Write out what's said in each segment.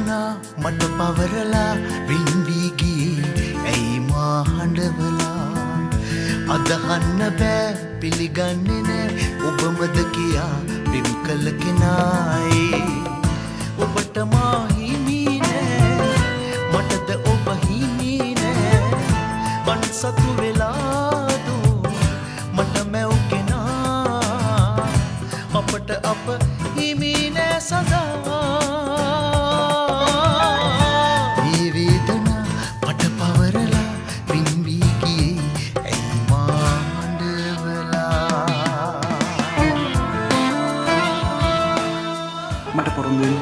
වේදනා මට පවරලා රින්වී ගියේ ඇයි මා හඬවලා අදහන්න බෑ පිළිගන්නේ නෑ ඔබමද කියා පිම් කළ කෙනායි ඔබට මා හිමි නෑ මටද ඔබ හිමි නෑ මන් සතු වෙලාදු මට මැව් කෙනා අපට අප හිමි නෑ සදා මේ වේදනා මට පවරලා රින්වී ගියේ ඇයි මා හඬවලා මට පොරොන්දු වෙන්න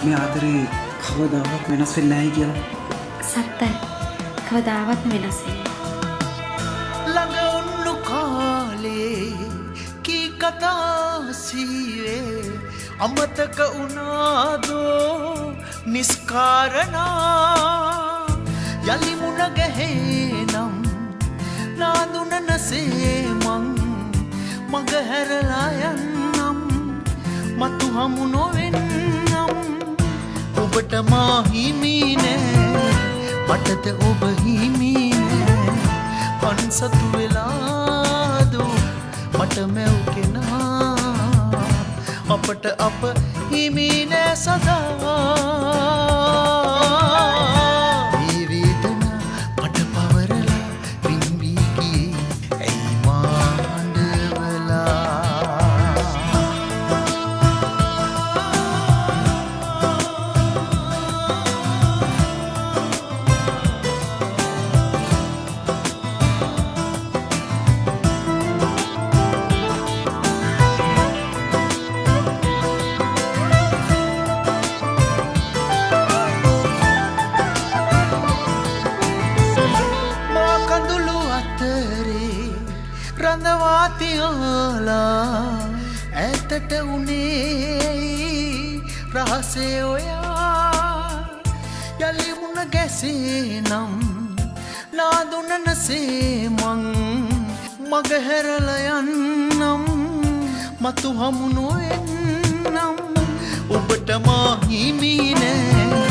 මේ ආදරේ කවදාවත් වෙනස් වෙන්නේ නැහැ කියලා. සත්තයි කවදාවත් වෙනස් වෙන්නේ ළඟ උන්නු කාලේ කී කතා සීවේ අමතක වුණාදෝ නිස්කාරණා යලි මුණ ගැහෙනම් නාඳුන නසේ මං මග හැරලා යන්නම් මතු හමු නොවෙන්නම් ඔබට මා හිමි නෑ මටද ඔබ හිමි නෑ පන්සතු වෙලාදෝ මට මැව් කෙනා අපට අප හිමි නෑ සදා මේ වේදනා මට පවරලා රින්වී ගියේ ඇයි මා හඬවලා රඳවා තියලා ඇතට උනේ රහසේ ඔයා යලි මුණ ගැසේ නම් නාදුන නසේ මං මග හැරලා යන්නම් මතු හමු නොවෙන්නම් ඔබට මා හිමි නෑ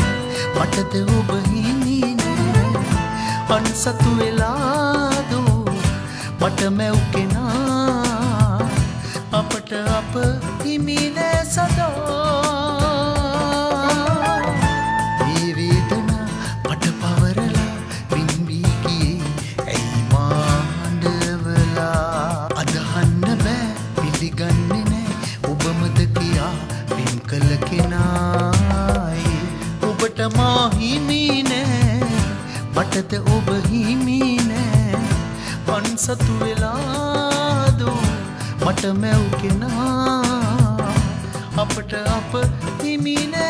මටද ඔබ හිමි නෑ අන්සතු වෙලාදෝ මට මැව් කෙනා අපට අප හිමි නෑ සදා මේ වේදනා මට පවරලා රින්වී ගියේ ඇයි මා හඬවලා අදහන්න බෑ පිළිගන්නේ නෑ ඔබමද කියා පිම් කළ කෙනායි ඔබට මා හිමි නෑ මටද ඔබ හිමි නෑ පන්සතු වෙලාදෝ මට මැව් කෙනා අපට අප හිමි නෑ